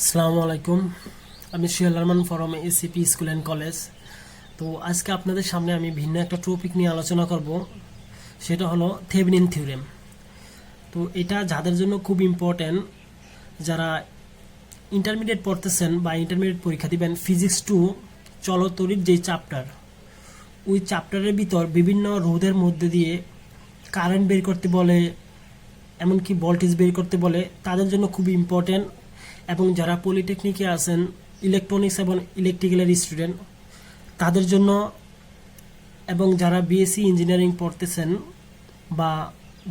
আসসালামু আলাইকুম। আমি শিয়াল Rahman form ACP school and college. তো আজকে আপনাদের সামনে আমি ভিন্ন একটা টপিক নিয়ে আলোচনা করব, সেটা হলো থেভেনিন থিওরেম। তো এটা যাদের জন্য খুব ইম্পর্ট্যান্ট, যারা ইন্টারমিডিয়েট পড়তেছেন বা ইন্টারমিডিয়েট পরীক্ষা দিবেন, ফিজিক্স টু চলতরির যে চ্যাপ্টার, ওই চ্যাপ্টারের ভিতর বিভিন্ন রোধের মধ্যে দিয়ে কারেন্ট বের করতে বলে, এমনকি ভোল্টেজ বের করতে বলে, তাদের জন্য খুব ইম্পর্ট্যান্ট। এবং যারা পলিটেকনিকে আছেন, ইলেকট্রনিক্স এবং ইলেকট্রিক্যালের স্টুডেন্ট, তাদের জন্য, এবং যারা বিএসসি ইঞ্জিনিয়ারিং পড়তেছেন বা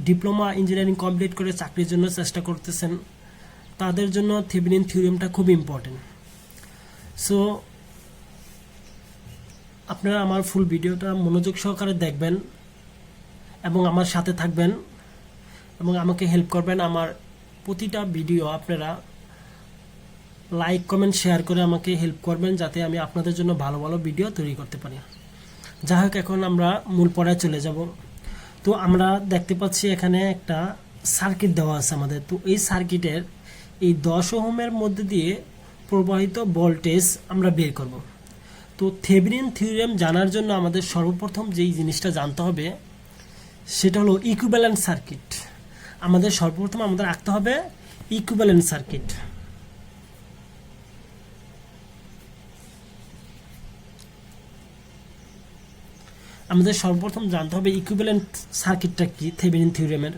ডিপ্লোমা ইঞ্জিনিয়ারিং কমপ্লিট করে চাকরির জন্য চেষ্টা করতেছেন, তাদের জন্য থেভেনিন থিওরেমটা খুব ইম্পর্টেন্ট। সো আপনারা আমার ফুল ভিডিওটা মনোযোগ সহকারে দেখবেন এবং আমার সাথে থাকবেন এবং আমাকে হেল্প করবেন। আমার প্রতিটা ভিডিও আপনারা লাইক কমেন্ট শেয়ার করে আমাকে হেল্প করবেন, যাতে আমি আপনাদের জন্য ভালো ভালো ভিডিও তৈরি করতে পারি। যাই হোক, এখন আমরা মূল পড়ায় চলে যাব। তো আমরা দেখতে পাচ্ছি এখানে একটা সার্কিট দেওয়া আছে আমাদের। তো এই সার্কিটের এই 10 ওহমের মধ্যে দিয়ে প্রবাহিত ভোল্টেজ আমরা বের করব। তো থেভেনিন থিওরেম জানার জন্য আমাদের সর্বপ্রথম যেই জিনিসটা জানতে হবে সেটা হলো ইকুইভ্যালেন্ট সার্কিট। আমাদের সর্বপ্রথম আঁকতে হবে ইকুইভ্যালেন্ট সার্কিট। আমাদের সর্বপ্রথম জানতে হবে ইকুইভ্যালেন্ট সার্কিটটা কি থেভেনিন থিওরেমের।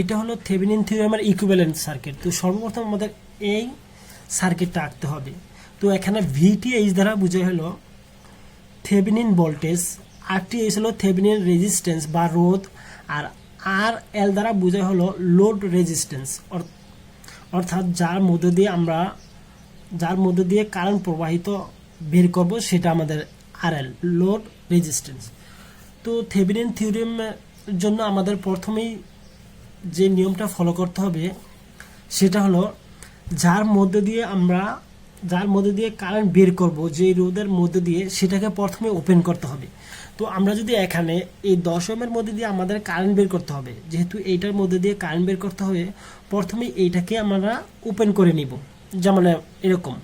এটা হলো থেভেনিন থিওরেমের ইকুইভ্যালেন্ট সার্কিট। তো সর্বপ্রথম আমাদের এই সার্কিটটা আঁকতে হবে। তো এখানে ভিটিএইচ দ্বারা বোঝা হলো থেভেনিন ভোল্টেজ, আরটিএইচ হলো থেভেনিন রেজিস্ট্যান্স বা রোধ, আর আর এল দ্বারা বোঝা হলো লোড রেজিস্ট্যান্স, অর্থাৎ যার মধ্যে দিয়ে কারেন্ট প্রবাহিত বের করব সেটা আমাদের আর এল, লোড রেজিস্ট্যান্স। তো থেভেনিন থিওরেমের জন্য আমাদের প্রথমেই যে নিয়মটা ফলো করতে হবে সেটা হলো যার মধ্যে দিয়ে কারেন্ট বের করব, যে রোধের মধ্যে দিয়ে, সেটাকে প্রথমে ওপেন করতে হবে। তো আমরা যদি এখানে এই 10 ওহমের মধ্যে দিয়ে আমাদের কারেন্ট বের করতে হবে, যেহেতু এইটার মধ্যে দিয়ে কারেন্ট বের করতে হবে, প্রথমে এইটাকে আমরা ওপেন করে নিব, যেমন এরকম।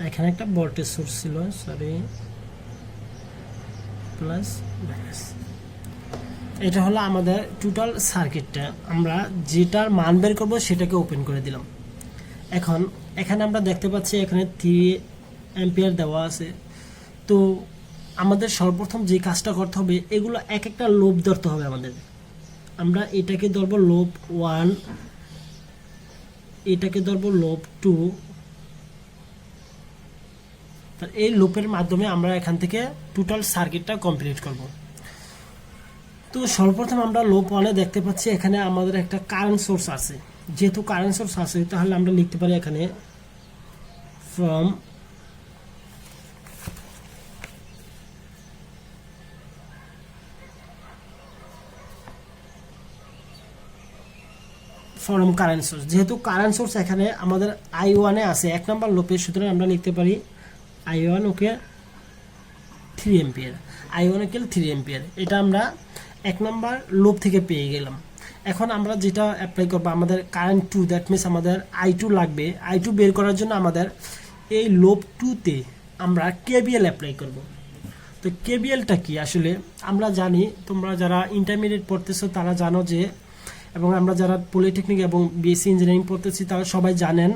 এখানে একটা ভোল্টেজ সোর্স ছিল, সরি, প্লাস মাইনাস। এটা হলো আমাদের টোটাল সার্কিটটা। আমরা যেটার মান বের করবো সেটাকে ওপেন করে দিলাম। এখন এখানে আমরা দেখতে পাচ্ছি এখানে 3 অ্যাম্পিয়ার দেওয়া আছে। তো আমাদের সর্বপ্রথম যে কাজটা করতে হবে, এগুলো এক একটা লোভ ধরতে হবে আমাদের। আমরা এটাকে ধরবো লোভ 1, এটাকে ধরবো লোভ 2। এই লুপের মাধ্যমে আমরা এখান থেকে টোটাল সার্কিটটা কমপ্লিট করব। তো সর্বপ্রথম আমরা লোপ 1-এ দেখতে পাচ্ছি এখানে আমাদের একটা কারেন্ট সোর্স আছে। যেহেতু কারেন্ট সোর্স আছে, তাহলে আমরা লিখতে পারি এখানে ফ্রম ফ্রম কারেন্ট সোর্স, যেহেতু কারেন্ট সোর্স এখানে আমাদের I1 এ আছে 1 নম্বর লুপে, সুতরাং আমরা লিখতে পারি I1 ওকে 3 এম্পিয়ার, I1 ওকে 3 এম্পিয়ার। এটা আমরা 1 নম্বর লুপ থেকে পেয়ে গেলাম। এখন আমরা যেটা অ্যাপ্লাই করবো, আমাদের কারেন্ট 2, দ্যাট মিনস আমাদের I2 লাগবে। I2 বের করার জন্য আমাদের এই লুপ 2-তে আমরা KVL অ্যাপ্লাই করব। তো KVLটা কি আসলে আমরা জানি, তোমরা যারা ইন্টারমিডিয়েট পড়তেছো তারা জানো যে, এবং আমরা যারা পলিটেকনিক এবং বিএসসি ইঞ্জিনিয়ারিং পড়তেছি তারা সবাই জানেন,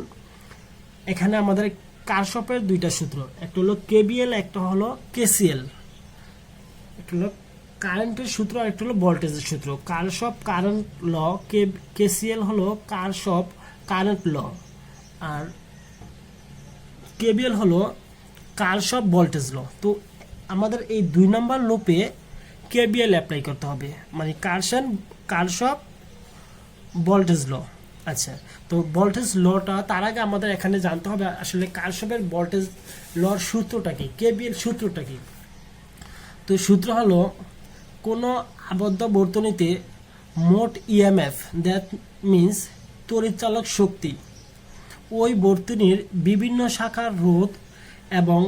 এখানে আমাদের কারশফের দুইটা সূত্র, একটা হলো KVL, একটা হলো KCL। একটা হলো কারেন্টের সূত্র আর একটা হলো ভোল্টেজের সূত্র। কারশফ কারেন্ট ল, KCL হলো কারশফ কারেন্ট ল, আর KVL হলো কারশফ ভোল্টেজ ল। তো আমাদের এই 2 নম্বর লুপে KVL অ্যাপ্লাই করতে হবে, মানে কারশফ ভোল্টেজ ল। আচ্ছা, তো ভোল্টেজ লটা তার আগে আমাদের এখানে জানতে হবে আসলে কারশফের ভোল্টেজ লর সূত্রটা কি, KVL সূত্রটা কি। তো সূত্র হলো কোনো আবদ্ধ বর্তনীতে মোট EMF, দ্যাট মিন্স তড়িৎচালক শক্তি, ওই বর্তনীর বিভিন্ন শাখার রোধ এবং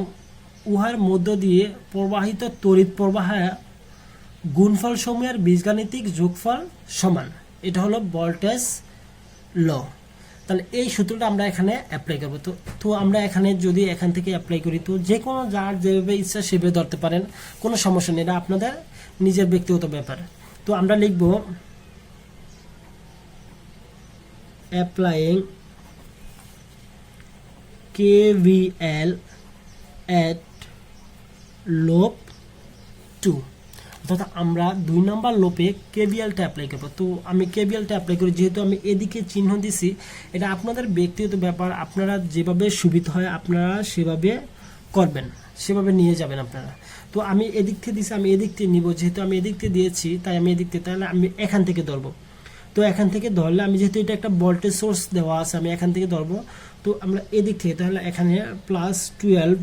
উহার মধ্য দিয়ে প্রবাহিত তড়িৎ প্রবাহ গুণফল সমূহের বীজগাণিতিক যোগফল সমান। এটা হলো ভোল্টেজ ল। তাহলে এই সূত্রটা আমরা এখানে অ্যাপ্লাই করবো। তো আমরা এখানে যদি এখান থেকে অ্যাপ্লাই করি, তো যে কোনো যার যেভাবে ইচ্ছা সেভাবে ধরতে পারেন, কোনো সমস্যা নেই, এটা আপনাদের নিজের ব্যক্তিগত ব্যাপার। তো আমরা লিখব অ্যাপ্লাইং KVL at loop 2, অর্থাৎ আমরা 2 নম্বর লুপে KVLটা অ্যাপ্লাই করব। তো আমি KVLটা অ্যাপ্লাই করি, যেহেতু আমি এদিকে চিহ্ন দিছি, এটা আপনাদের ব্যক্তিগত ব্যাপার, আপনারা যেভাবে সুবিধা হয় আপনারা সেভাবে করবেন, সেভাবে নিয়ে যাবেন আপনারা। তো আমি এদিক থেকে দিছি, আমি এদিক থেকে নিব, যেহেতু আমি এদিক থেকে দিয়েছি তাই আমি এদিক থেকে, তাহলে আমি এখান থেকে ধরবো। তো এখান থেকে ধরলে আমি, যেহেতু এটা একটা ভোল্টেজ সোর্স দেওয়া আছে, আমি এখান থেকে ধরবো। তো আমরা এদিক থেকে, তাহলে এখানে +12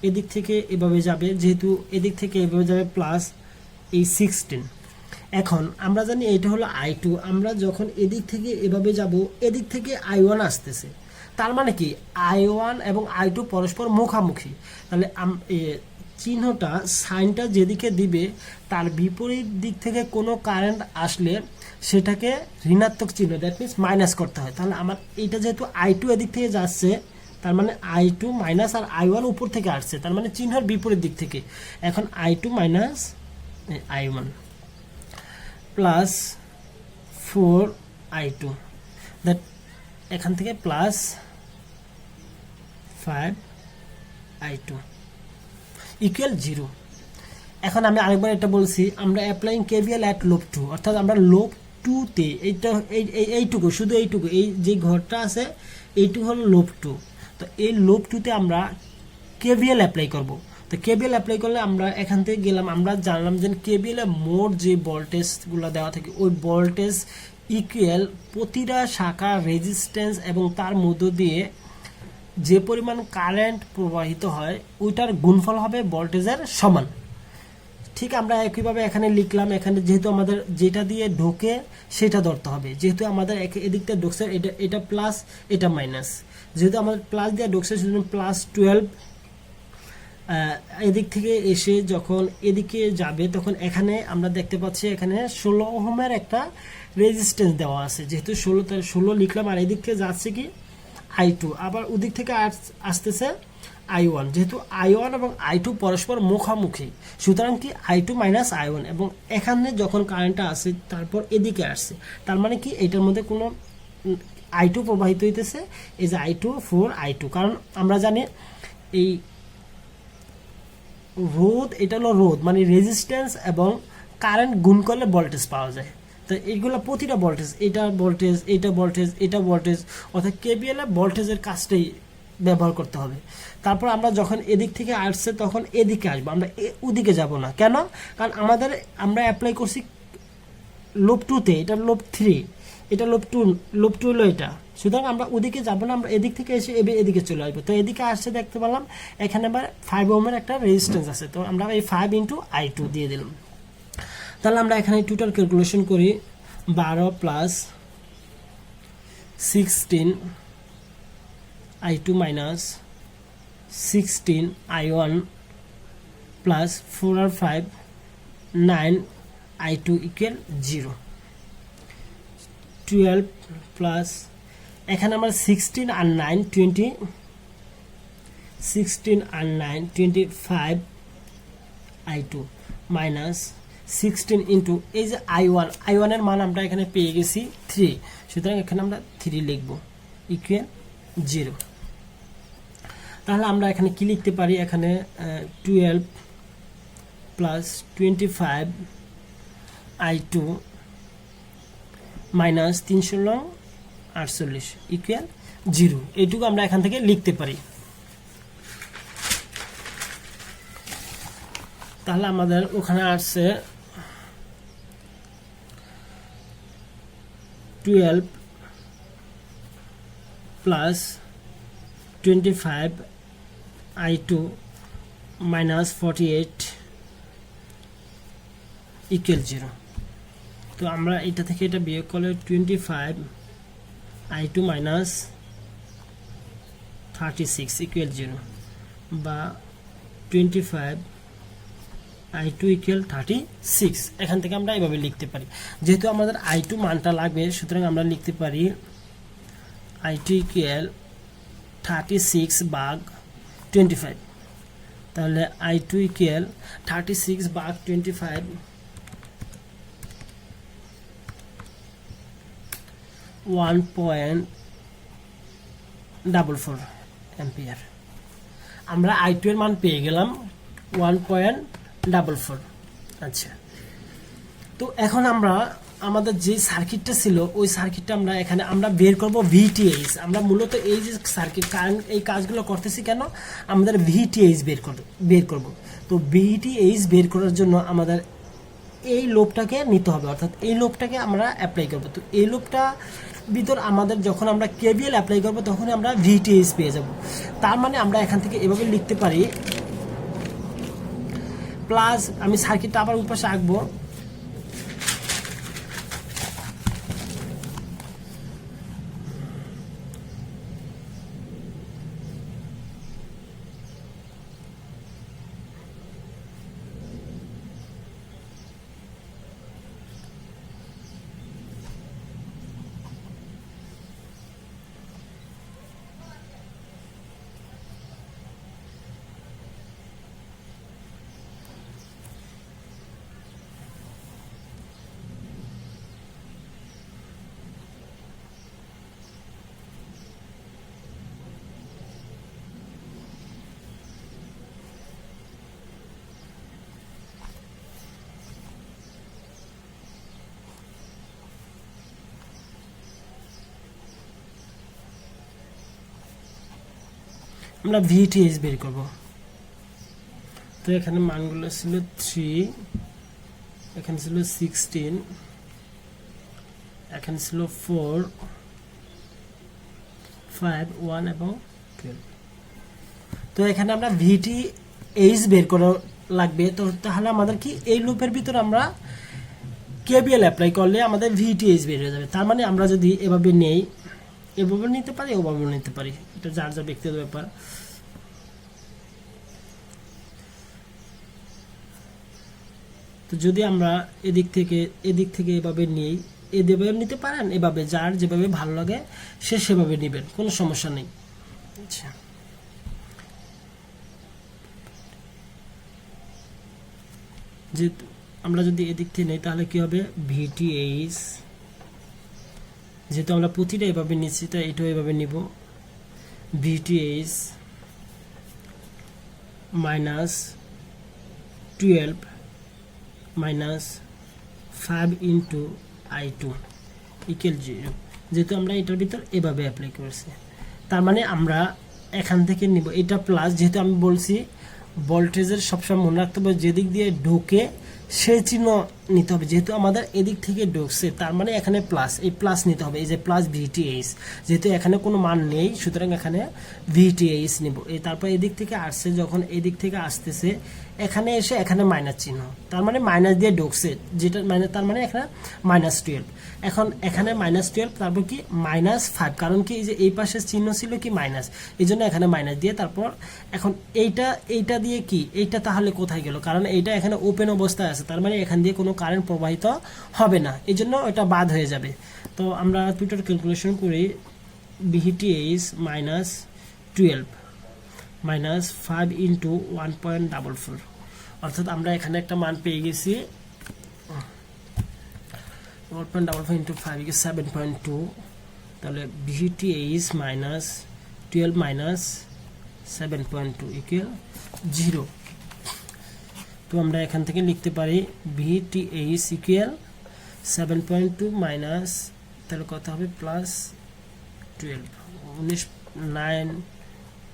এদিক থেকে এভাবে যাবে, যেহেতু এদিক থেকে এভাবে যাবে প্লাস এই 16। এখন আমরা জানি এটা হলো I2, আমরা যখন এদিক থেকে এভাবে যাব, এদিক থেকে I1 আসতেছে, তার মানে কি I1 এবং I2 পরস্পর মুখামুখি। তাহলে চিহ্নটা, সাইনটা যেদিকে দিবে তার বিপরীত দিক থেকে কোনো কারেন্ট আসলে সেটাকে ঋণাত্মক চিহ্ন, দ্যাট মিনস মাইনাস করতে হয়। তাহলে আমার এইটা যেহেতু I2 এদিক থেকে যাচ্ছে, তার মানে I2 মাইনাস, আর I1 উপর থেকে আসছে, তার মানে চিহ্নের বিপরীত দিক থেকে। এখন I2 minus I1 plus 4I2, that এখান থেকে প্লাস 5I2 ইকুয়াল 0। এখন আমি আরেকবার এটা বলছি, আমরা অ্যাপ্লাইং KVL অ্যাট লুপ 2, অর্থাৎ আমরা লুপ 2-তে এইটুকু, শুধু এইটুকু, এই যে ঘরটা আছে এইটুকু হলো লুপ 2। তো এই লুপ 2-তে আমরা KVL অ্যাপ্লাই করব। তো KVL অ্যাপ্লাই করলে আমরা এখান থেকে গেলাম, আমরা জানলাম যে KVL এর মোট যে ভোল্টেজগুলো দেওয়া থাকে, ওই ভোল্টেজ ইকুয়াল প্রতিটা শাখা রেজিস্ট্যান্স এবং তার মধ্য দিয়ে যে পরিমাণ কারেন্ট প্রবাহিত হয় ওইটার গুণফল হবে ভোল্টেজের সমান। ঠিক আমরা একইভাবে এখানে লিখলাম, এখানে যেহেতু আমাদের যেটা দিয়ে ঢোকে সেটা ধরতে হবে, যেহেতু আমাদের এদিকটা ঢুকছে, এটা প্লাস এটা মাইনাস, যেহেতু আমাদের প্লাস দিয়ে ঢুকছে সেজন্য +12। এদিক থেকে এসে যখন এদিকে যাবে তখন এখানে আমরা দেখতে পাচ্ছি এখানে 16 ওহমের একটা রেজিস্ট্যান্স দেওয়া আছে, যেহেতু 16 লিখলাম, আর এদিক থেকে যাচ্ছে কি I2, আবার ওদিক থেকে আসতেছে I1, যেহেতু I1 এবং I2 পরস্পর মুখামুখি, সুতরাং কি I2 মাইনাস I1, এবং এখানে যখন কারেন্টটা আসে তারপর এদিকে আসছে, তার মানে কি এটার মধ্যে কোনো I2 প্রবাহিত হইতেছে, এই যে I2 4I2, কারণ আমরা জানি এই রোধ, এটা হলো রোধ মানে রেজিস্ট্যান্স এবং কারেন্ট গুণ করলে ভোল্টেজ পাওয়া যায়। তো এইগুলো প্রতিটা ভোল্টেজ, এটা ভোল্টেজ, এটা ভোল্টেজ, এটা ভোল্টেজ, অর্থাৎ KVL এ ভোল্টেজের কাজটাই ব্যবহার করতে হবে। তারপর আমরা যখন এদিক থেকে আসছে তখন এদিকে আসবো, আমরা ওদিকে যাব না, কেন? কারণ আমরা অ্যাপ্লাই করছি লুপ 2-তে, এটা লুপ 3, এটা লুপ 2 হলো এটা, সুতরাং আমরা ওদিকে যাব না, আমরা এদিক থেকে এসে এদিকে চলে আসবো। তো এদিকে আসছে দেখতে পেলাম এখানে আবার 5 ওহমের একটা রেজিস্ট্যান্স আছে, তো আমরা এই 5 × I2 দিয়ে দিলাম। তাহলে আমরা এখানে টোটাল ক্যালকুলেশন করি, 12 + 16 I2 minus 16 I1 plus 4 আর 5 9 I2 equal 0 12 plus এখানে আমরা 16 আর 9 20 16 আর 9 25 I2 minus 16 into এই যে I1 এর মান আমরা এখানে পেয়ে গেছি 3 সুতরাং এখানে আমরা 3 লিখব ইকুয়াল 0 তাহলে আমরা এখানে কি লিখতে পারি এখানে 12 plus 25 I2 minus 348 ইকুয়াল 0 এইটুকু আমরা এখান থেকে লিখতে পারি তাহলে আমাদের ওখানে আসছে 12 plus 25 I2 minus 48 equal 0 তো আমরা এটা থেকে এটা বিয়োগ করলে 25 I2 minus 36 equal 0 বা 25 I2 equal 36 এখান থেকে আমরা এইভাবে লিখতে পারি যেহেতু আমাদের I2 মানটা লাগবে সুতরাং আমরা লিখতে পারি I2 equal 36 ভাগ 25 তাহলে I2 equal 36 ভাগ 25 1.44 एम्पियर আমরা I2 এর মান পেয়ে গেলাম 1.44 আচ্ছা তো এখন আমরা আমাদের যে সার্কিটটা ছিল ওই সার্কিটটা আমরা এখানে আমরা বের করব VTH আমরা মূলত এই যে সার্কিট কারণ এই কাজগুলো করতেছি কেন আমাদের VTH বের করব তো VTH বের করার জন্য আমাদের এই লোডটাকে নিতে হবে অর্থাৎ এই লোডটাকে আমরা অ্যাপ্লাই করব তো এই লোডটা ভিতর আমাদের যখন আমরা KVL অ্যাপ্লাই করব তখন আমরা VTH পেয়ে যাব তার মানে আমরা এখান থেকে এভাবে লিখতে পারি প্লাস আমি সার্কিটটা আবার উপরে আঁকবো আমরা VTH বের করব তো এখানে মানগুলো ছিল 3 এখানে ছিল 16 এখানে ছিল 4 5 1 এবং 12 তো এখানে আমরা VTH বের করা লাগবে তো তাহলে আমাদের কি এই লুপের ভিতর আমরা KVL অ্যাপ্লাই করলে আমাদের VTH বের হয়ে যাবে তার মানে আমরা যদি এভাবে নেই এভাবে নিতে পারি ওভাবে নিতে পারি এটা যার যা ব্যক্তিগত ব্যাপার তো যদি আমরা এদিক থেকে এভাবে নিই এভাবে নিতে পারেন এভাবে যার যেভাবে ভালো লাগে সে সেভাবে নেবেন কোনো সমস্যা নেই আচ্ছা যে আমরা যদি এদিক থেকে নেই তাহলে কি হবে VTH যেহেতু আমরা প্রতিটা এভাবে নিচ্ছি তাই এটাও এভাবে নিব VTH minus 12 minus 5 into I2 equal 0 যেহেতু আমরা এটার ভিতর এভাবে অ্যাপ্লাই করছি তার মানে আমরা এখান থেকে নিব এটা প্লাস যেহেতু আমি বলছি ভোল্টেজের সবসময় মনে রাখতে হবে যেদিক দিয়ে ঢোকে সেই চিহ্ন নিতে হবে যেহেতু আমাদের এদিক থেকে ঢুকছে তার মানে এখানে প্লাস এই প্লাস নিতে হবে এই যে প্লাস VTH যেহেতু এখানে কোনো মান নেই সুতরাং এখানে VTH নিব এই তারপর এদিক থেকে আসছে যখন এদিক থেকে আসতেছে এখানে এসে এখানে মাইনাস চিহ্ন, তার মানে মাইনাস দিয়ে ঢুকছে, যেটা মানে তার মানে এখানে -12। এখন এখানে -12, তারপর কি -5, কারণ কি এই যে এই পাশের চিহ্ন ছিল কি মাইনাস, এই জন্য এখানে মাইনাস দিয়ে তারপর এখন এইটা দিয়ে কি এইটা তাহলে কোথায় গেল, কারণ এইটা এখানে ওপেন অবস্থায় আছে, তার মানে এখান দিয়ে কোনো কারেন্ট প্রবাহিত হবে না, এই জন্য এটা বাদ হয়ে যাবে। তো আমরা টুইটার ক্যালকুলেশন করি, VTH -12 -5 × 1.44, অর্থাৎ আমরা এখানে একটা মান পেয়ে গেছি 1.44 × 5 = 7.2। তাহলে VTH -12 - 7.2 = 0। তো আমরা এখান থেকে লিখতে পারি VTH = 7.2 মাইনাস, তাহলে কত হবে +12,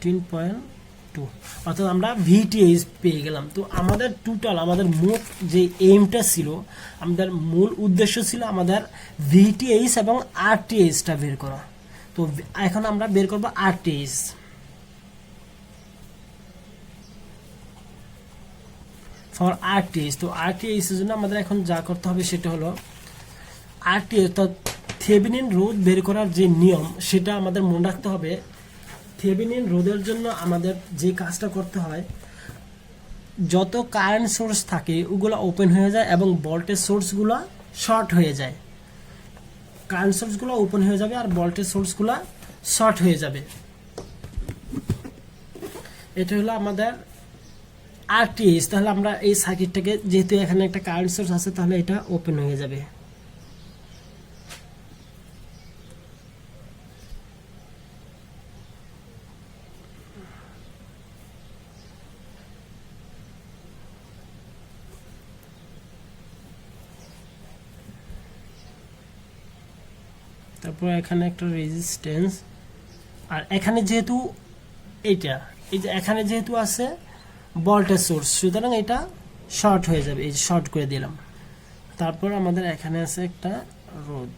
19.2, অর্থাৎ আমরা VTH পেয়ে গেলাম। তো আমাদের টোটাল আমাদের মোট যে এইমটা ছিল, আমাদের মূল উদ্দেশ্য ছিল আমাদের VTH এবং RTHটা বের করা। তো এখন আমরা বের করব RTH। ফর RTH, তো RTH এর জন্য আমাদের এখন যা করতে হবে সেটা হলো RTH, অর্থাৎ থেভেনিন রোধ বের করার যে নিয়ম সেটা আমাদের মনে রাখতে হবে। থেভেনিন রোধের জন্য আমাদের যে কাজটা করতে হয়, যত কারেন্ট সোর্স থাকে ওগুলো ওপেন হয়ে যায় এবং ভোল্টেজ সোর্সগুলো শর্ট হয়ে যায়। কারেন্ট সোর্সগুলো ওপেন হয়ে যাবে আর ভোল্টেজ সোর্সগুলো শর্ট হয়ে যাবে। এটা হলো আমাদের RTH। তাহলে আমরা এই সার্কিটটাকে, যেহেতু এখানে একটা কারেন্ট সোর্স আছে, তাহলে এটা ওপেন হয়ে যাবে। তারপর এখানে একটা রেজিস্ট্যান্স, আর এখানে যেহেতু এই যে এখানে যেহেতু আছে ভোল্টেজ সোর্স, সুতরাং এটা শর্ট হয়ে যাবে, এই শর্ট করে দিলাম। তারপর আমাদের এখানে আছে একটা রোধ,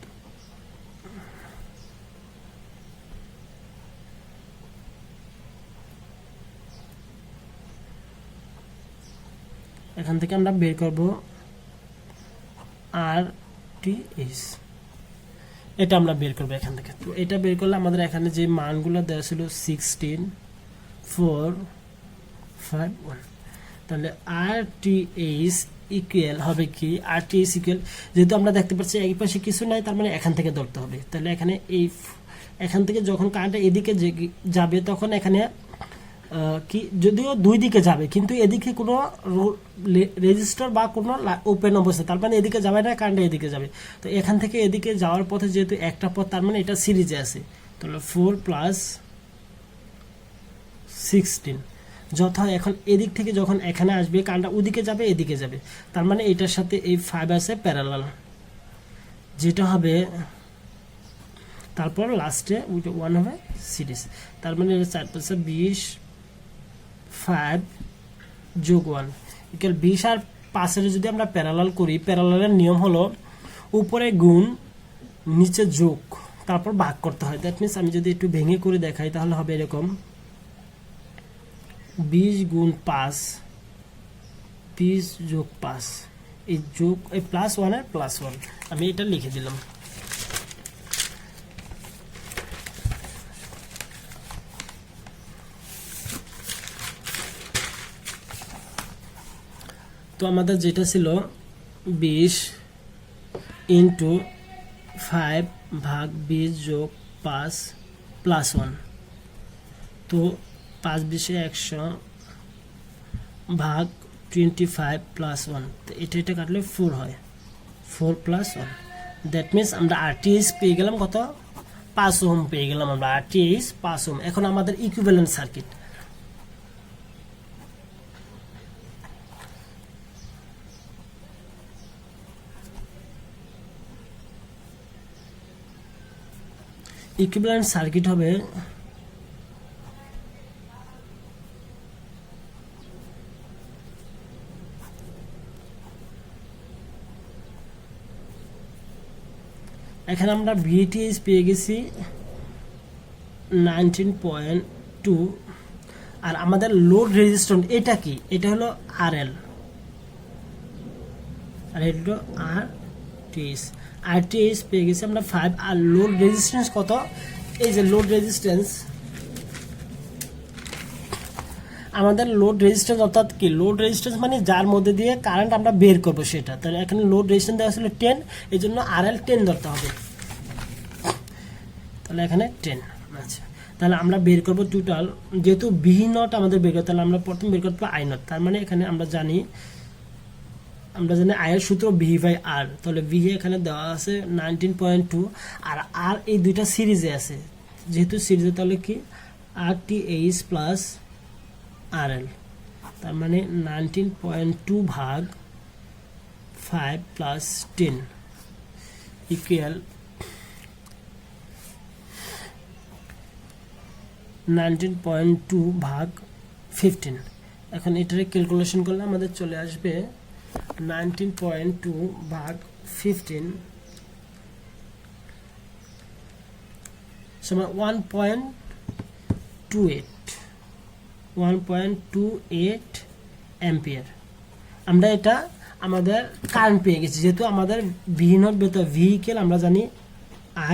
এখান থেকে আমরা বের করব RTH, এটা আমরা বের করবো এখান থেকে। তো এটা বের করলে আমাদের এখানে যে মানগুলো দেওয়া ছিল 16, 4, 5, 1, তাহলে RTH ইকুয়াল হবে কি, RTH ইকুয়াল, যেহেতু আমরা দেখতে পাচ্ছি এই পাশে কিছু নাই, তার মানে এখান থেকে ধরতে হবে। তাহলে এখানে এখান থেকে যখন কারেন্টটা এদিকে যাবে, তখন এখানে কি, যদিও দুই দিকে যাবে কিন্তু এদিকে কোনো রেজিস্টার বা কোনো ওপেন অবস্থা, তার মানে এদিকে যাবে না, কারেন্টটা এদিকে যাবে। তো এখান থেকে এদিকে যাওয়ার পথে যেহেতু একটা পথ, তার মানে এটা সিরিজে আছে। তাহলে 4 + 16, যথা এখন এদিক থেকে যখন এখানে আসবে, কারেন্টটা ওদিকে যাবে, এদিকে যাবে, তার মানে এটার সাথে এই 5 আছে প্যারালাল, যেটা হবে, তারপর লাস্টে 1 হবে সিরিজ। তার মানে 4 + 20, 5 + 1 = 20, আর 5 যদি আমরা প্যারালাল করি, প্যারালালের নিয়ম হলো উপরে গুণ, নিচে যোগ, তারপর ভাগ করতে হয়। দ্যাট মিনস আমি যদি একটু ভেঙে করে দেখাই, তাহলে হবে এরকম 20 × 5, 20 + 5, এই যোগ, এই +1 এর +1, আমি এটা লিখে দিলাম। তো আমাদের যেটা ছিল 20 × 5 ভাগ 20 + 5 +1, তো 5 × 20 = 100 ভাগ 25 + 1, তো এটা কাটলে 4 হয়, 4 + 1। দ্যাট মিনস আমরা RTH পেয়ে গেলাম কত, 5 ওহম পেয়ে গেলাম আমরা, RTH 5 ওহম। এখন আমাদের ইকুইভ্যালেন্ট সার্কিট, ইকুইভ্যালেন্ট সার্কিট হবে এখানে আমরা VTH পেয়ে গেছি 19.2, আর আমাদের লোড রেজিস্ট্যান্স এটা কি, এটা হলো RL, আর এটা হলো RTH পেয়ে গেছি আমরা 5। আর লোড রেজিস্ট্যান্স কত, এই যে লোড রেজিস্ট্যান্স, আমাদের লোড রেজিস্ট্যান্স অর্থাৎ কি, লোড রেজিস্ট্যান্স মানে যার মধ্যে দিয়ে কারেন্ট আমরা বের করবো সেটা। তাহলে এখানে লোড রেজিস্ট্যান্স দেওয়া ছিল 10, এই জন্য RL 10 ধরতে হবে। তাহলে এখানে 10। আচ্ছা, তাহলে আমরা বের করবো টোটাল, যেহেতু ভি নট আমাদের বের করতে, তাহলে আমরা প্রথম বের করতে পারবো আই নট। তার মানে এখানে আমরা জানি আই এর সূত্র V/R। তাহলে ভি এখানে দেওয়া আছে 19.2, আর আর এই দুইটা সিরিজে আছে, যেহেতু সিরিজে তাহলে কি RTH প্লাস RL, তার মানে 19.2 ভাগ 5 প্লাস 10 ইকুয়াল 19.2 ভাগ 15। এখন এটারে ক্যালকুলেশন করলে আমাদের চলে আসবে 19.2 ভাগ 15 সমান 1.28 অ্যাম্পিয়ার। আমরা এটা আমাদের কারেন্ট পেয়ে গেছি, যেহেতু আমাদের ভি নট বেতন ভেহিকেল আমরা জানি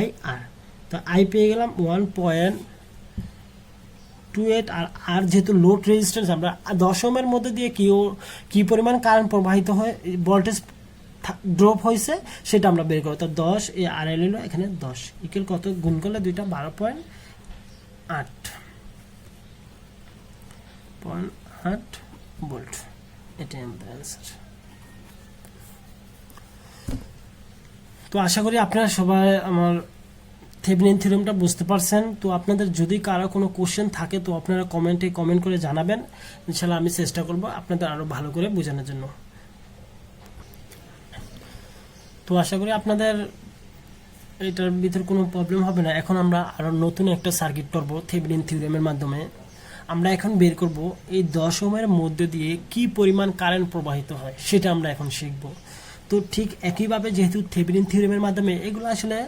IR, তো আই পেয়ে গেলাম 1.28। আর যেহেতু লোড রেজিস্ট্যান্স আমরা দশমের মধ্যে দিয়ে কি পরিমাণ কারেন্ট প্রবাহিত হয়, ভোল্টেজ ড্রপ হয়েছে সেটা আমরা বের করব। তো 10 এ RL হলো এখানে 10 ইকুয়াল কত, গুণ করলে দুইটা 12.8 ভোল্ট। এটাই আমাদের অ্যান্সার। তো আশা করি আপনারা সবাই আমার থেভেনিন থিওরেমটা বুঝতে পারছেন। তো আপনাদের যদি কারো কোনো কোশ্চেন থাকে তো আপনারা কমেন্ট করে জানাবেন, ইনশাআল্লাহ আমি চেষ্টা করব আপনাদের আরো ভালো করে বোঝানোর জন্য। তো আশা করি আপনাদের এটার ভিতর কোনো প্রবলেম হবে না। এখন আমরা আরো নতুন একটা সার্কিট করব থেভেনিন থিওরেমের মাধ্যমে। আমরা এখন বের করব এই 10 ওহমের মধ্যে দিয়ে কি পরিমাণ কারেন্ট প্রবাহিত হয়, সেটা আমরা এখন শিখব। তো ঠিক একইভাবে যেহেতু থেভেনিন থিওরেমের মাধ্যমে এগুলো আসলে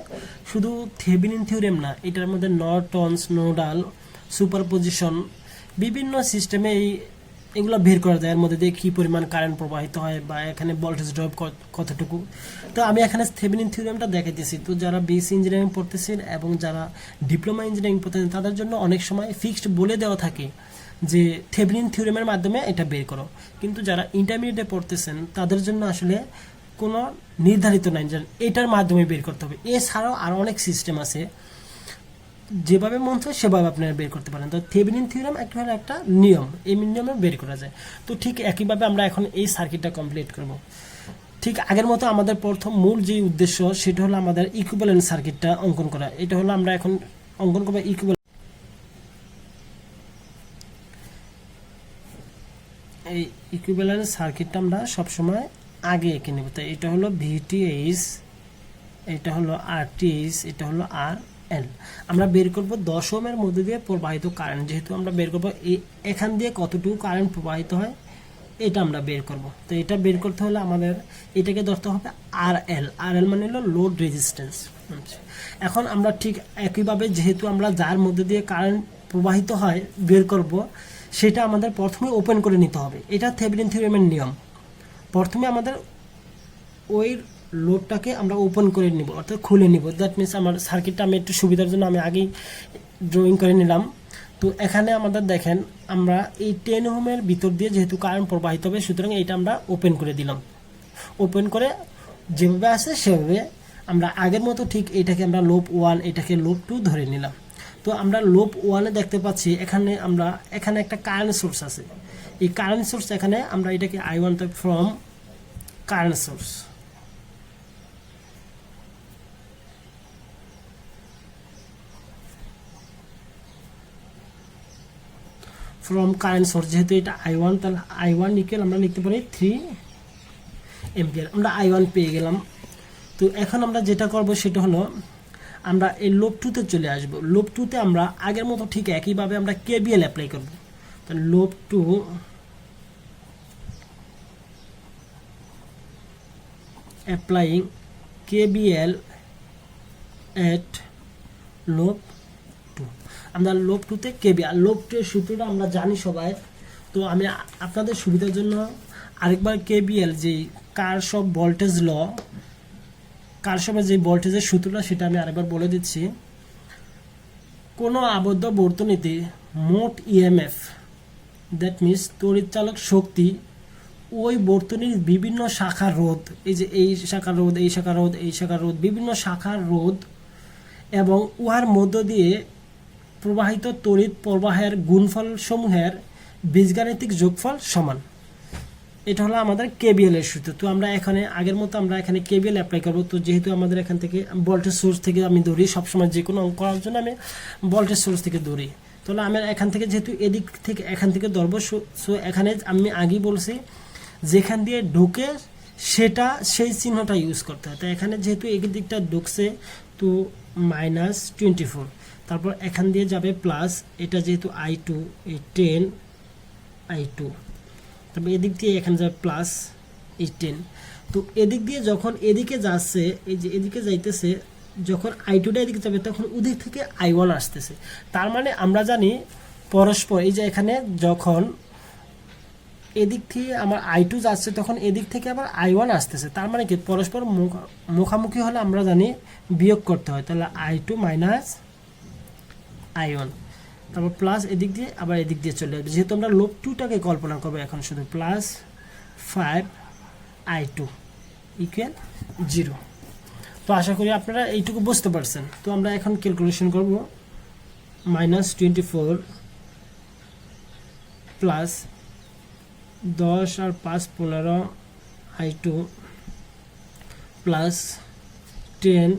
শুধু থেভেনিন থিওরেম না, এটার মধ্যে নর্টনস, নোডাল, সুপারপজিশন, বিভিন্ন সিস্টেমে এগুলো বের করা যায়, এর মধ্যে দিয়ে কী পরিমাণ কারেন্ট প্রবাহিত হয় বা এখানে ভোল্টেজ ড্রপ কতটুকু। তো আমি এখানে থেভেনিন থিওরেমটা দেখাইতেছি। তো যারা বিএসসি ইঞ্জিনিয়ারিং পড়তেছেন এবং যারা ডিপ্লোমা ইঞ্জিনিয়ারিং পড়তেছেন তাদের জন্য অনেক সময় ফিক্সড বলে দেওয়া থাকে যে থেভেনিন থিওরেমের মাধ্যমে এটা বের করো, কিন্তু যারা ইন্টারমিডিয়েটে পড়তেছেন তাদের জন্য আসলে কোনো নির্ধারিত নাই যে এটার মাধ্যমে বের করতে হবে। এছাড়াও আরও অনেক সিস্টেম আছে, যেভাবে মন চায় সেভাবে আপনারা বের করতে পারেন। তো থেভেনিন থিওরেম একটা নিয়ম, এই নিয়মে বের করা যায়। তো ঠিক একইভাবে আমরা এখন এই সার্কিটটা কমপ্লিট করব। ঠিক আগের মতো আমাদের প্রথম মূল যে উদ্দেশ্য সেটা হলো আমাদের ইকুইভ্যালেন্ট সার্কিটটা অঙ্কন করা। এটা হলো আমরা এখন অঙ্কন করব এই ইকুইভ্যালেন্ট সার্কিটটা আমরা সবসময় আগে এঁকে নেব। তো এটা হলো VTH, এটা হলো RTH, এটা হলো RL। আমরা বের করব 10 ওহমের মধ্যে দিয়ে প্রবাহিত কারেন্ট, যেহেতু আমরা বের করব এখান দিয়ে কতটুকু কারেন্ট প্রবাহিত হয় এটা আমরা বের করব। তো এটা বের করতে হলে আমাদের এটাকে ধরতে হবে RL মানে হলো লোড রেজিস্ট্যান্স। এখন আমরা ঠিক একইভাবে যেহেতু আমরা যার মধ্যে দিয়ে কারেন্ট প্রবাহিত হয় বের করব, সেটা আমাদের প্রথমে ওপেন করে নিতে হবে। এটা থেভেনিন থিওরেমের নিয়ম। প্রথমে আমাদের ওই লোডটাকে আমরা ওপেন করে নিব, অর্থাৎ খুলে নিব। দ্যাট মিনস আমার সার্কিটটা আমি একটু সুবিধার জন্য আমি আগেই ড্রয়িং করে নিলাম। তো এখানে আমাদের দেখেন আমরা এই 10 ওহমের ভিতর দিয়ে যেহেতু কারেন্ট প্রবাহিত হবে, সুতরাং এইটা আমরা ওপেন করে দিলাম। ওপেন করে যেভাবে আছে সেভাবে আমরা আগের মতো ঠিক এটাকে আমরা লোপ 1, এটাকে লোপ 2 ধরে নিলাম। তো আমরা লোপ 1-এ দেখতে পাচ্ছি এখানে একটা কারেন্ট সোর্স আছে। এই কারেন্ট সোর্স এখানে আমরা এটাকে I1 ফ্রম কারেন্ট সোর্স, যেহেতু এটা I1, তাহলে I1 ইকুয়াল আমরা লিখতে পারি 3 এম্পিয়ার। আমরা I1 পেয়ে গেলাম। তো এখন আমরা যেটা করব সেটা হলো আমরা এই লোপ 2-তে চলে আসব। লোপ 2-তে আমরা আগের মতো ঠিক একইভাবে আমরা KVL অ্যাপ্লাই করব। তো লোপ 2 অ্যাপ্লাইং KVL at লোপ 2। আমরা লোব টুতে কেবি, আর লোব টু এর সূত্রটা আমরা জানি সবাই। তো আমি আপনাদের সুবিধার জন্য আরেকবার কেবিএল যে কারশফ ভোল্টেজ ল, কারশফের যে ভোল্টেজের সূত্রটা সেটা আমি আরেকবার বলে দিচ্ছি। কোনো আবদ্ধ বর্তনীতে মোট ইএমএফ, দ্যাট মিনস তড়িৎচালক শক্তি, ওই বর্তনীর বিভিন্ন শাখার রোধ, এই যে এই শাখার রোধ, এই শাখার রোধ, এই শাখার রোধ, বিভিন্ন শাখার রোধ এবং উহার মধ্য দিয়ে প্রবাহিত তড়িৎ প্রবাহের গুণফল সমূহের বীজগাণিতিক যোগফল সমান। এটা হলো আমাদের কেবিএল এর সূত্র। তো আমরা এখানে আগের মতো আমরা এখানে কেবিএল অ্যাপ্লাই করবো। তো যেহেতু আমাদের এখান থেকে ভোল্টেজ সোর্স থেকে আমি ধরি, সবসময় যে কোনো অঙ্ক করার জন্য আমি ভোল্টেজ সোর্স থেকে ধরি। তাহলে আমি এখান থেকে যেহেতু এদিক থেকে এখান থেকে ধরবো, সো এখানে আমি আগেই বলছি যেখান দিয়ে ঢুকে সেটা সেই চিহ্নটা ইউজ করতে হয়। তো এখানে যেহেতু এই দিকটা ঢুকছে তো -24, তারপর এখান দিয়ে যাবে প্লাস, এটা যেহেতু I2 এই 10 I2, তারপর এদিক দিয়ে এখানে যাবে প্লাস এই 10। তো এদিক দিয়ে যখন এদিকে যাচ্ছে, এই যে এদিকে যাইতেছে, যখন I2টা এদিকে যাবে তখন ওদিক থেকে I1 আসতেছে। তার মানে আমরা জানি পরস্পর, এই যে এখানে যখন এদিক থেকে আমার I2 যাচ্ছে তখন এদিক থেকে আবার I1 আসতেছে। তার মানে কি পরস্পর মুখামুখি হলে আমরা জানি বিয়োগ করতে হয়। তাহলে I2 মাইনাস I1, তারপর প্লাস এদিক দিয়ে আবার এদিক দিয়ে চলে যাবে। যেহেতু আমরা লোব টুটাকে কল্পনা করবো এখন, শুধু প্লাস 5I2 ইকুয়াল 0। তো আশা করি আপনারা এইটুকু বুঝতে পারছেন। তো আমরা এখন ক্যালকুলেশন করব। -24 প্লাস 10 আর 5 15 I2 plus 10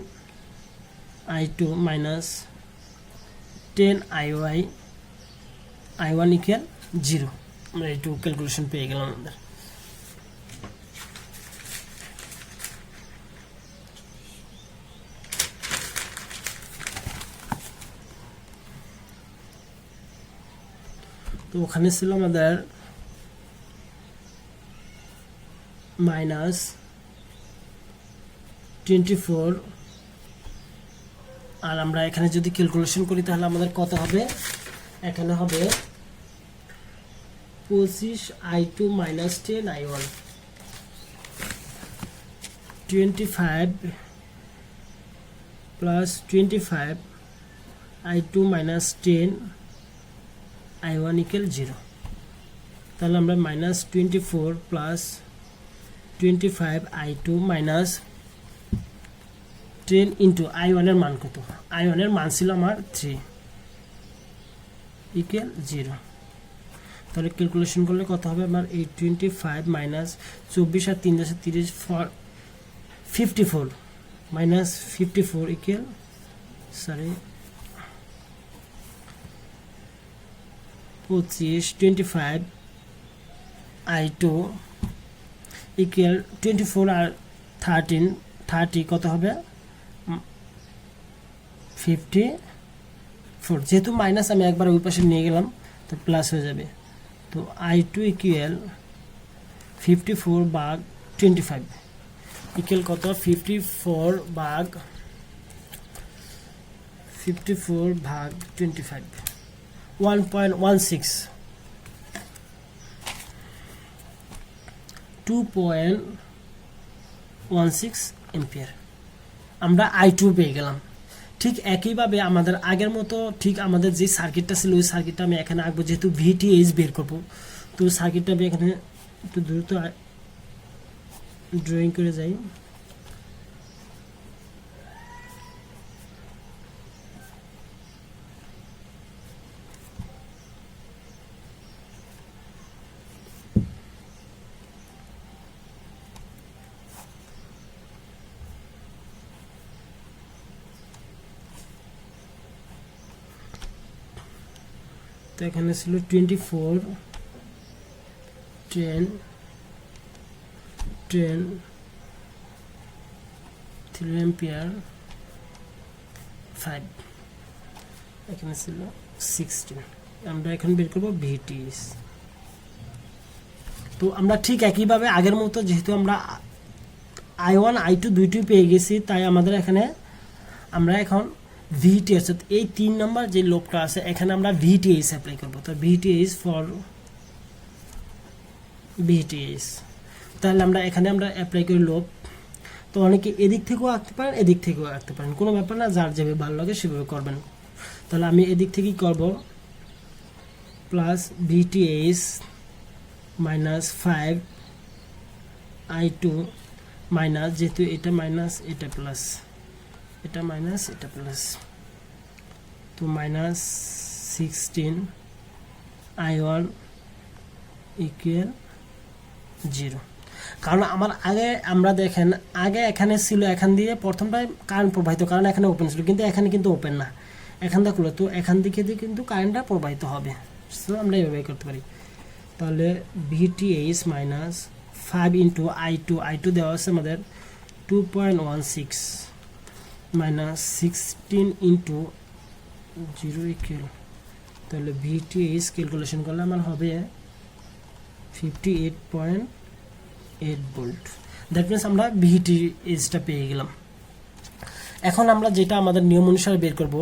I2 minus 10 I1 equal 0। আমরা এইটু ক্যালকুলেশন পেয়ে গেলাম আমাদের। তো ওখানে ছিল আমাদের -24, আর আমরা এখানে যদি ক্যালকুলেশন করি তাহলে আমাদের কত হবে, এখানে হবে 25 I2 minus 10 I1, 25 plus 25 I2 minus 10 I1 equal 0। তাহলে আমরা -24 plus 25 I2 minus 10 into I1 এর মান কত, I1 এর মান ছিল আমার 3 ইকুয়াল 0। তাহলে ক্যালকুলেশন করলে কত হবে আমার, এই 25 মাইনাস 24 আর 3 = 30, 54 মাইনাস 54 ইকুয়াল 25 25 I2 ইকুয়াল 24 আর 30 কত হবে 54। যেহেতু মাইনাস আমি একবার ওই পাশে নিয়ে গেলাম তো প্লাস হয়ে যাবে। তো I2 ইকুয়াল 54 ভাগ 25 ইকুয়াল কত, 54 ভাগ 25 1.16 2.16 এম্পিয়ার আমরা I2 পেয়ে গেলাম। ঠিক একইভাবে আমাদের আগের মতো ঠিক আমাদের যে সার্কিটটা ছিল ওই সার্কিটটা আমি এখানে আঁকবো, যেহেতু VTH বের করবো। তো সার্কিটটা আমি এখানে একটু দ্রুত ড্রয়িং করে যাই। তো এখানে ছিল 24 10 3 এম্পিয়ার 5, এখানে ছিল 16। আমরা এখন বের করব VTH। তো আমরা ঠিক একইভাবে আগের মতো, যেহেতু আমরা I1 I2 দুইটি পেয়ে গেছি, তাই আমাদের এখানে আমরা এখন ভিটি অর্থাৎ এই 3 নম্বর যে লোবটা আছে এখানে আমরা ভিটিএইচ অ্যাপ্লাই করব। তো ভিটিএইচ ফর ভিটিএইচ, তাহলে আমরা এখানে অ্যাপ্লাই করি লোব। তো অনেকে এদিক থেকেও আঁকতে পারেন, এদিক থেকেও আঁকতে পারেন, কোনো ব্যাপার না, যার যেভাবে ভালো লাগে সেভাবে করবেন। তাহলে আমি এদিক থেকেই করব, plus VTH minus 5 I2 minus, যেহেতু এটা মাইনাস এটা প্লাস, এটা মাইনাস এটা প্লাস, তো মাইনাস 16 I1 ইকুয়াল 0। কারণ আমার আমরা দেখেন আগে এখানে ছিল, এখান দিয়ে প্রথমটায় কারেন্ট প্রবাহিত, কারণ এখানে ওপেন ছিল, কিন্তু এখানে কিন্তু ওপেন না, এখান থেকে খুলে, তো এখান থেকে দিয়ে কিন্তু কারেন্টটা প্রবাহিত হবে। সো আমরা এইভাবে করতে পারি। তাহলে ভিটিএইচ মাইনাস 5 ইন্টু I2 দেওয়া আছে আমাদের 2.16 মাইনাস 16 ইন্টু 0 ইকুয়াল, তাহলে ভিটিএইচ ক্যালকুলেশন করলে আমার হবে 58.8 ভোল্ট। দ্যাট মিনস আমরা ভিটিএইচটা পেয়ে গেলাম। এখন আমরা যেটা আমাদের নিয়ম অনুসারে বের করব,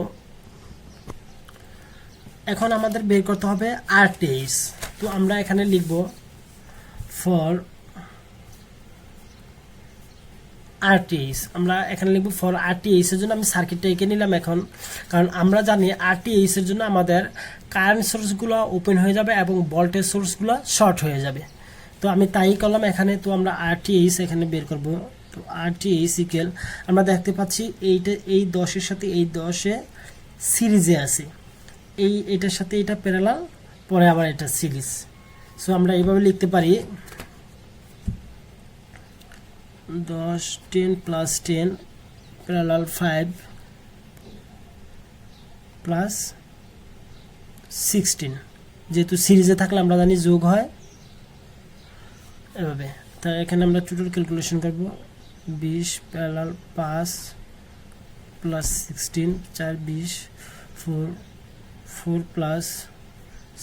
এখন আমাদের বের করতে হবে আরটিএইচ। তো আমরা এখানে লিখব ফর আরটিএইচ, আমরা এখানে লিখব ফর আরটিএইচ এর জন্য আমি সার্কিটটা এঁকে নিলাম এখন, কারণ আমরা জানি আরটিএইচ এর জন্য আমাদের কারেন্ট সোর্সগুলো ওপেন হয়ে যাবে এবং ভোল্টেজ সোর্সগুলো শর্ট হয়ে যাবে। তো আমি তাই করলাম এখানে। তো আমরা আরটিএইচ এখানে বের করব। তো আরটিএইচ ইকুয়াল, আমরা দেখতে পাচ্ছি এইটা এই 10 এর সাথে এই 10 সিরিজে আছে, এটার সাথে এটা প্যারালাল, পরে আবার এটা সিরিজ। সো আমরা এইভাবে লিখতে পারি 10 10 প্লাস 10 প্যারালাল 5 প্লাস 16, যেহেতু সিরিজে থাকলে আমরা জানি যোগ হয় এভাবে। তাই এখানে আমরা টোটাল ক্যালকুলেশন করব 20 প্যারালাল 5 প্লাস 16 4 20 4 প্লাস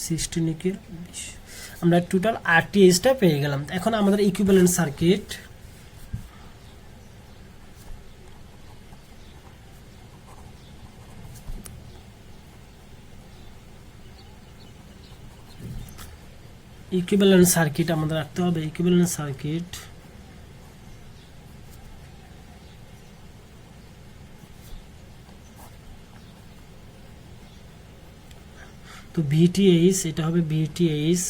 16 ইকুয়াল 20। আমরা টোটাল আরটিএইচটা পেয়ে গেলাম। এখন আমাদের ইকুইভ্যালেন্ট সার্কিট, আমাদের রাখতে হবে। ইকুইভ্যালেন্ট সার্কিট তো ভিটিএইচ, এটা হবে ভিটিএইচ,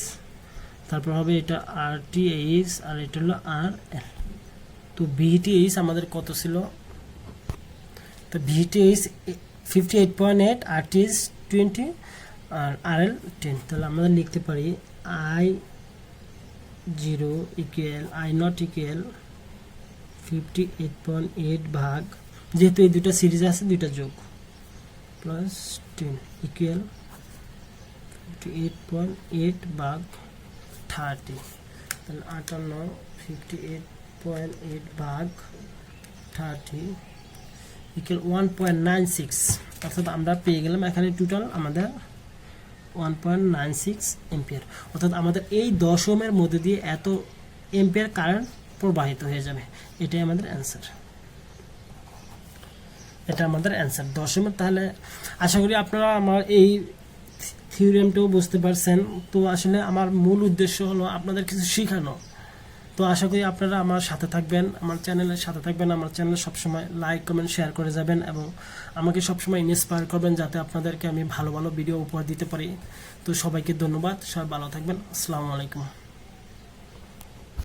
তারপর হবে এটা আরটিএইচ, আর এটা হলো আরএল। তো ভিটিএইচ আমাদের কত ছিল, তো ভিটিএইচ 58.8, আরটিএইচ 20 আর আরএল 10। তাহলে আমরা লিখতে পারি I0 ইকুয়াল I0 ইকুয়াল 58.8 ভাগ, যেহেতু এই দুটো সিরিজ আছে দুইটা যোগ, প্লাস 10 ইকুয়াল 58.8 ভাগ 30। তাহলে 58 58.8 ভাগ 30 ইকুয়াল 1.96, অর্থাৎ আমরা পেয়ে গেলাম এখানে টোটাল আমাদের 1.96 এম্পিয়ার। অর্থাৎ আমাদের এই 10 ওহমের মধ্যে দিয়ে এত এম্পিয়ার কারেন্ট প্রবাহিত হয়ে যাবে। এটাই আমাদের অ্যান্সার, এটা আমাদের অ্যান্সার 10 ওহমের। তাহলে আশা করি আপনারা আমার এই থিওরিয়ামটাও বুঝতে পারছেন। তো আসলে আমার মূল উদ্দেশ্য হলো আপনাদের কিছু শেখানো। তো আশা করি আপনারা আমার সাথে থাকবেন, আমার চ্যানেলের সাথে থাকবেন, আমার চ্যানেল সবসময় লাইক কমেন্ট শেয়ার করে যাবেন এবং আমাকে সবসময় ইন্সপায়ার করবেন যাতে আপনাদেরকে আমি ভালো ভালো ভিডিও উপহার দিতে পারি। তো সবাইকে ধন্যবাদ, সবাই ভালো থাকবেন। আসসালামু আলাইকুম।